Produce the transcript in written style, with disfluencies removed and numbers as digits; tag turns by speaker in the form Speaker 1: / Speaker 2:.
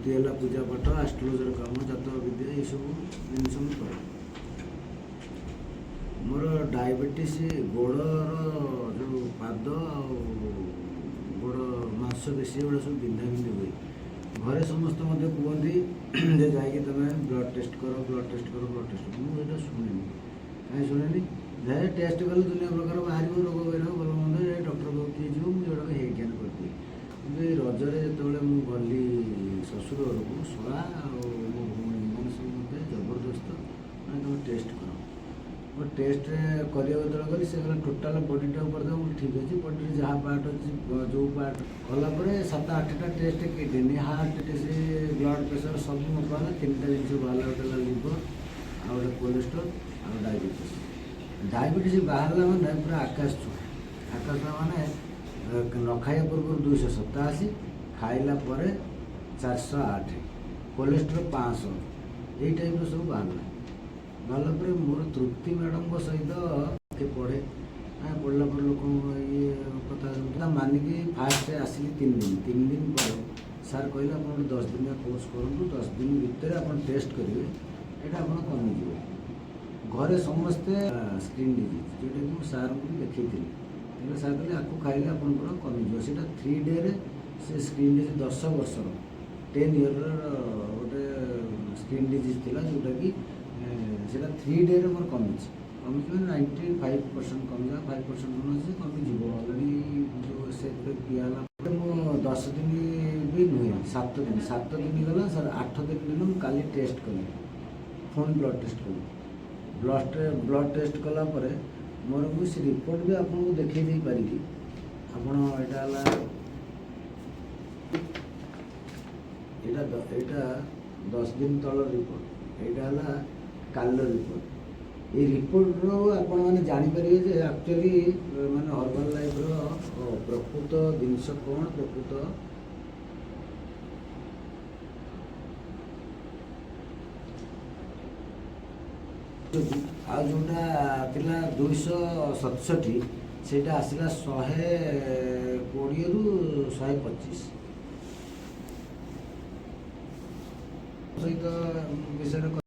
Speaker 1: द्वितीय है पूजा पाठ आस्ट्रोलोजर काम जातक विद्या ये सब जिनस मुझे मोर डायबिटीज गोड़र जो पाद गोड़ मांसपेशी गुड़ा सब बिंधा बिंधी हुए घरे समस्त कहते जाकि तुम ब्लड टेस्ट कर ब्लड टेस्ट कर ब्लड टेस्ट मुझे शुणे कहीं शुणे जहाँ टेस्ट कले दुनिया प्रकार बाहर रोग वैराग भल मंद डक्टर पाक किए जो मुझे ज्ञान करती कि रजरे जो गली शशुर घर को शला मो भौणी मैंने सब मत जबरदस्त मैंने तुम टेस्ट कर वो टेस्ट करने गली से कहला टोटाल बडीटा करदेव ठीक अच्छे बडी जहाँ पार्ट अच्छी जो पार्ट कलापर 7-8टा test kidney heart test blood pressure सब कहला 3टा जिन बाहर गोटे लिवर आ गए कोलेस्ट्रोल आ डायबिटीज डायबिटीज बाहर मैंने पूरा आकाश छुआ माने न खाया पूर्व 287 खाइला 408 कोलेस्ट्रोल 500 यही टाइप सब बाहर पर मोर तृप्ति मैडम सहित पढ़े पढ़ला पर लोक ये कथा मानिकी फास्ट आसिली 3 दिन पर सार कहले आप 10 दिन कोर्स करूँ 10 दिन भितर आप टेस्ट करेंगे यहाँ आप कमिज घरे समस्ते स्क्रीन डिजीज जोटा कि सार को देखी सार कहले आपको खाइले आप कमिज से 3 डे से स्क्रीन डिजीज 10 वर्ष 10 इयर गोटे स्क्रीन डिजीज था जोटा कि से 3 डे मोर कमिज मैंने 95% कमिजा 5% कौन कमिज अलरेडी जो से पिला मो 10 दिन भी नुहे 7 दिन गला सर 8 दिन काली टेस्ट कली फोन ब्लड टेस्ट कली ब्लड टेस्ट कला मोर मुझे रिपोर्ट भी आपको देखी दे पारि आपटा 10 दिन तल रिपोर्ट यहाँ काल रिपोर्ट ये रिपोर्ट आपण मैंने जानीपर एक्चुअली माने हर्बाल लाइफ प्रकृत जिनस कौन प्रकृत आ जोटा थिला 267 से आसला 120 रु 125 सहित विषय